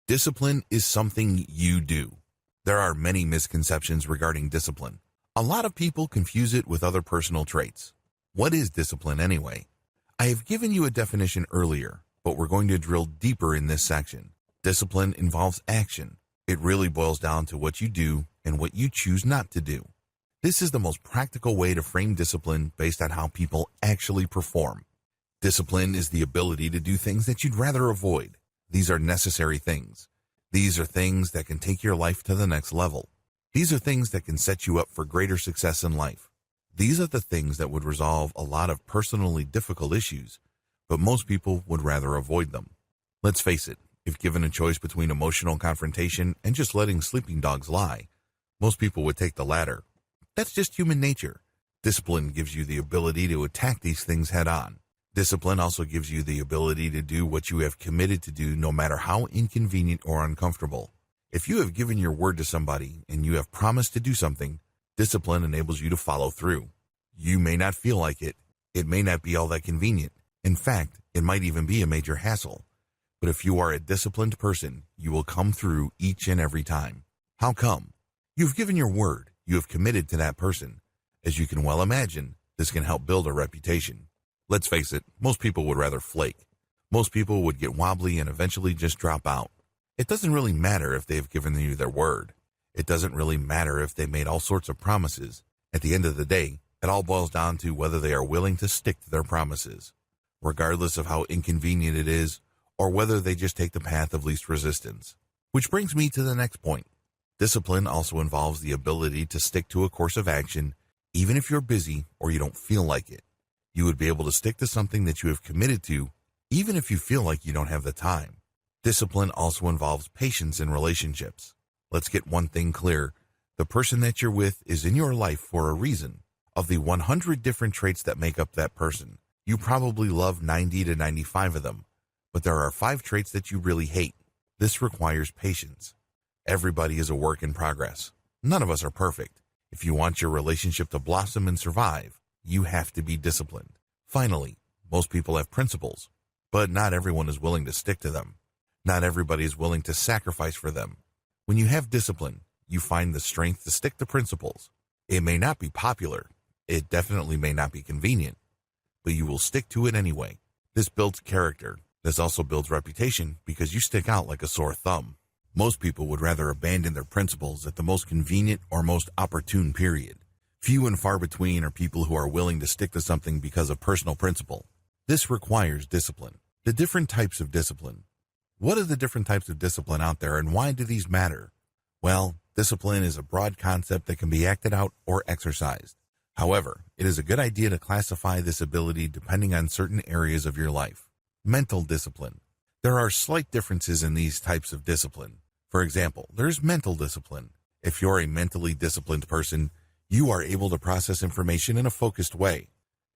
Discipline is something you do. There are many misconceptions regarding discipline. A lot of people confuse it with other personal traits. What is discipline anyway? I have given you a definition earlier, but we're going to drill deeper in this section. Discipline involves action. It really boils down to what you do and what you choose not to do. This is the most practical way to frame discipline based on how people actually perform. Discipline is the ability to do things that you'd rather avoid. These are necessary things. These are things that can take your life to the next level. These are things that can set you up for greater success in life. These are the things that would resolve a lot of personally difficult issues, but most people would rather avoid them. Let's face it, if given a choice between emotional confrontation and just letting sleeping dogs lie, most people would take the latter. That's just human nature. Discipline gives you the ability to attack these things head on. Discipline also gives you the ability to do what you have committed to do no matter how inconvenient or uncomfortable. If you have given your word to somebody and you have promised to do something, discipline enables you to follow through. You may not feel like it. It may not be all that convenient. In fact, it might even be a major hassle. But if you are a disciplined person, you will come through each and every time. How come? You've given your word. You have committed to that person. As you can well imagine, this can help build a reputation. Let's face it, most people would rather flake. Most people would get wobbly and eventually just drop out. It doesn't really matter if they've given you their word. It doesn't really matter if they made all sorts of promises. At the end of the day, it all boils down to whether they are willing to stick to their promises, regardless of how inconvenient it is, or whether they just take the path of least resistance. Which brings me to the next point. Discipline also involves the ability to stick to a course of action, even if you're busy or you don't feel like it. You would be able to stick to something that you have committed to, even if you feel like you don't have the time. Discipline also involves patience in relationships. Let's get one thing clear. The person that you're with is in your life for a reason. Of the 100 different traits that make up that person, you probably love 90 to 95 of them, but there are 5 traits that you really hate. This requires patience. Everybody is a work in progress. None of us are perfect. If you want your relationship to blossom and survive, you have to be disciplined. Finally, most people have principles, but not everyone is willing to stick to them. Not everybody is willing to sacrifice for them. When you have discipline, you find the strength to stick to principles. It may not be popular. It definitely may not be convenient, but you will stick to it anyway. This builds character. This also builds reputation because you stick out like a sore thumb. Most people would rather abandon their principles at the most convenient or most opportune period. Few and far between are people who are willing to stick to something because of personal principle. This requires discipline. The different types of discipline. What are the different types of discipline out there and why do these matter? Well, discipline is a broad concept that can be acted out or exercised. However, it is a good idea to classify this ability depending on certain areas of your life. Mental discipline. There are slight differences in these types of discipline. For example, there's mental discipline. If you're a mentally disciplined person, you are able to process information in a focused way.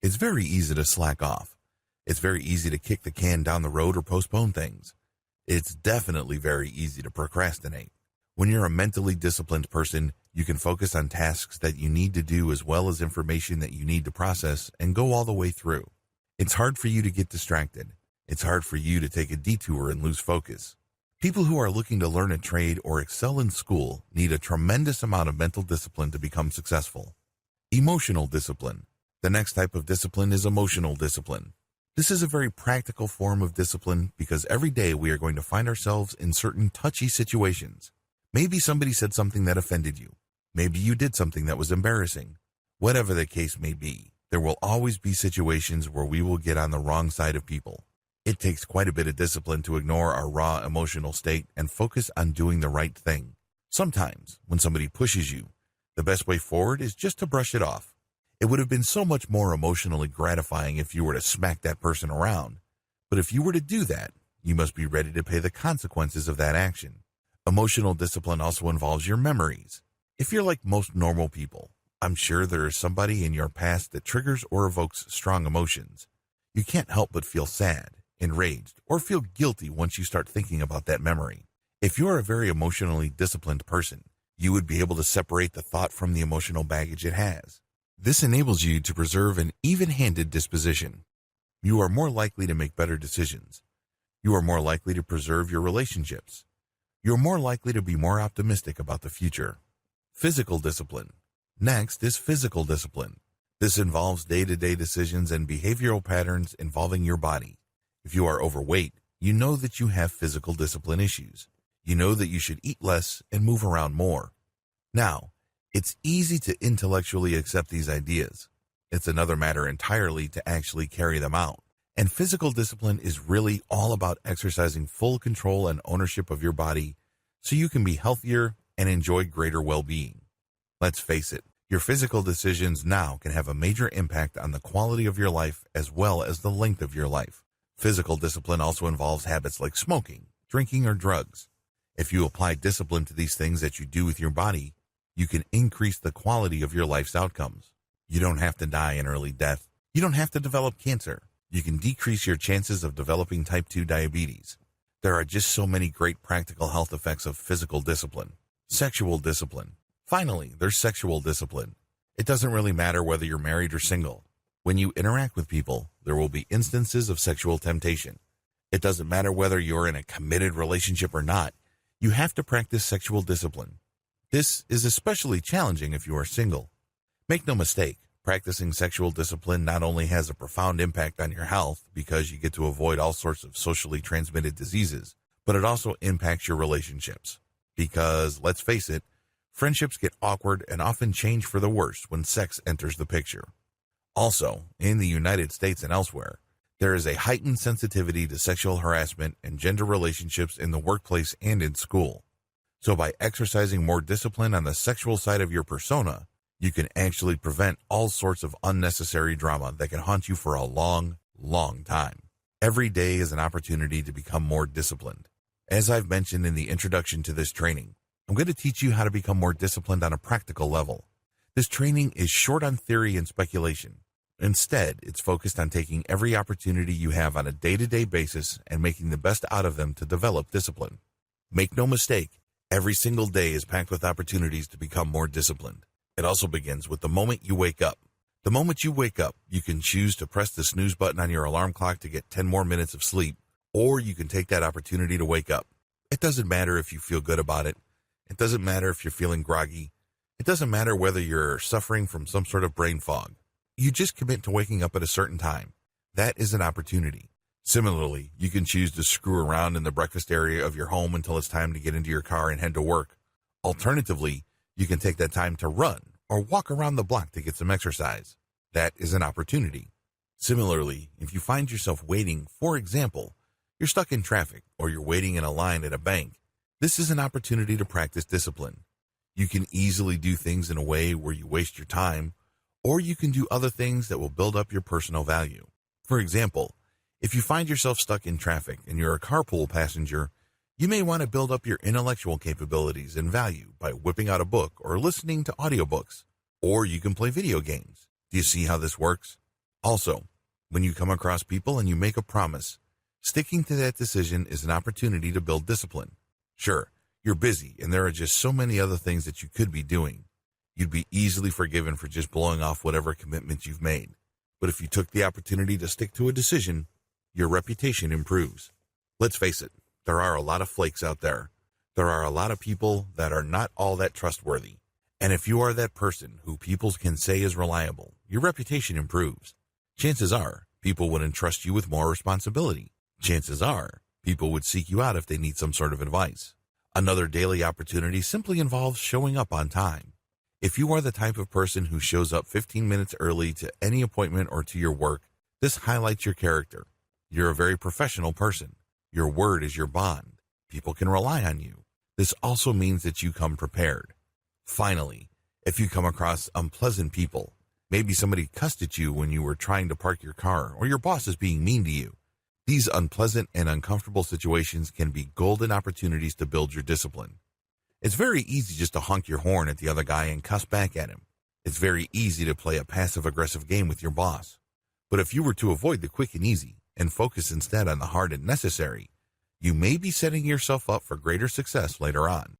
It's very easy to slack off. It's very easy to kick the can down the road or postpone things. It's definitely very easy to procrastinate. When you're a mentally disciplined person, you can focus on tasks that you need to do as well as information that you need to process and go all the way through. It's hard for you to get distracted. It's hard for you to take a detour and lose focus. People who are looking to learn a trade or excel in school need a tremendous amount of mental discipline to become successful. Emotional discipline. The next type of discipline is emotional discipline. This is a very practical form of discipline because every day we are going to find ourselves in certain touchy situations. Maybe somebody said something that offended you. Maybe you did something that was embarrassing. Whatever the case may be, there will always be situations where we will get on the wrong side of people. It takes quite a bit of discipline to ignore our raw emotional state and focus on doing the right thing. Sometimes, when somebody pushes you, the best way forward is just to brush it off. It would have been so much more emotionally gratifying if you were to smack that person around. But if you were to do that, you must be ready to pay the consequences of that action. Emotional discipline also involves your memories. If you're like most normal people, I'm sure there is somebody in your past that triggers or evokes strong emotions. You can't help but feel sad, enraged, or feel guilty once you start thinking about that memory. If you're a very emotionally disciplined person, you would be able to separate the thought from the emotional baggage it has. This enables you to preserve an even-handed disposition. You are more likely to make better decisions. You are more likely to preserve your relationships. You're more likely to be more optimistic about the future. Physical discipline. Next is physical discipline. This involves day-to-day decisions and behavioral patterns involving your body. If you are overweight, you know that you have physical discipline issues. You know that you should eat less and move around more. Now, it's easy to intellectually accept these ideas. It's another matter entirely to actually carry them out. And physical discipline is really all about exercising full control and ownership of your body so you can be healthier and enjoy greater well-being. Let's face it, your physical decisions now can have a major impact on the quality of your life as well as the length of your life. Physical discipline also involves habits like smoking, drinking, or drugs. If you apply discipline to these things that you do with your body, you can increase the quality of your life's outcomes. You don't have to die an early death. You don't have to develop cancer. You can decrease your chances of developing type 2 diabetes. There are just so many great practical health effects of physical discipline. Sexual discipline. Finally, there's sexual discipline. It doesn't really matter whether you're married or single. When you interact with people, there will be instances of sexual temptation. It doesn't matter whether you're in a committed relationship or not. You have to practice sexual discipline. This is especially challenging if you are single. Make no mistake, practicing sexual discipline not only has a profound impact on your health because you get to avoid all sorts of socially transmitted diseases, but it also impacts your relationships. Because, let's face it, friendships get awkward and often change for the worse when sex enters the picture. Also, in the United States and elsewhere, there is a heightened sensitivity to sexual harassment and gender relationships in the workplace and in school. So by exercising more discipline on the sexual side of your persona, you can actually prevent all sorts of unnecessary drama that can haunt you for a long, long time. Every day is an opportunity to become more disciplined. As I've mentioned in the introduction to this training, I'm going to teach you how to become more disciplined on a practical level. This training is short on theory and speculation. Instead, it's focused on taking every opportunity you have on a day-to-day basis and making the best out of them to develop discipline. Make no mistake, every single day is packed with opportunities to become more disciplined. It also begins with the moment you wake up. The moment you wake up, you can choose to press the snooze button on your alarm clock to get 10 more minutes of sleep, or you can take that opportunity to wake up. It doesn't matter if you feel good about it. It doesn't matter if you're feeling groggy. It doesn't matter whether you're suffering from some sort of brain fog. You just commit to waking up at a certain time. That is an opportunity. Similarly, you can choose to screw around in the breakfast area of your home until it's time to get into your car and head to work. Alternatively, you can take that time to run or walk around the block to get some exercise. That is an opportunity. Similarly, if you find yourself waiting, for example, you're stuck in traffic or you're waiting in a line at a bank, this is an opportunity to practice discipline. You can easily do things in a way where you waste your time, or you can do other things that will build up your personal value. For example, if you find yourself stuck in traffic and you're a carpool passenger, you may want to build up your intellectual capabilities and value by whipping out a book or listening to audiobooks. Or you can play video games. Do you see how this works? Also, when you come across people and you make a promise, sticking to that decision is an opportunity to build discipline. Sure, you're busy and there are just so many other things that you could be doing. You'd be easily forgiven for just blowing off whatever commitments you've made. But if you took the opportunity to stick to a decision, your reputation improves. Let's face it, there are a lot of flakes out there. There are a lot of people that are not all that trustworthy. And if you are that person who people can say is reliable, your reputation improves. Chances are, people would entrust you with more responsibility. Chances are, people would seek you out if they need some sort of advice. Another daily opportunity simply involves showing up on time. If you are the type of person who shows up 15 minutes early to any appointment or to your work, this highlights your character. You're a very professional person. Your word is your bond. People can rely on you. This also means that you come prepared. Finally, if you come across unpleasant people, maybe somebody cussed at you when you were trying to park your car, or your boss is being mean to you. These unpleasant and uncomfortable situations can be golden opportunities to build your discipline. It's very easy just to honk your horn at the other guy and cuss back at him. It's very easy to play a passive-aggressive game with your boss. But if you were to avoid the quick and easy and focus instead on the hard and necessary, you may be setting yourself up for greater success later on.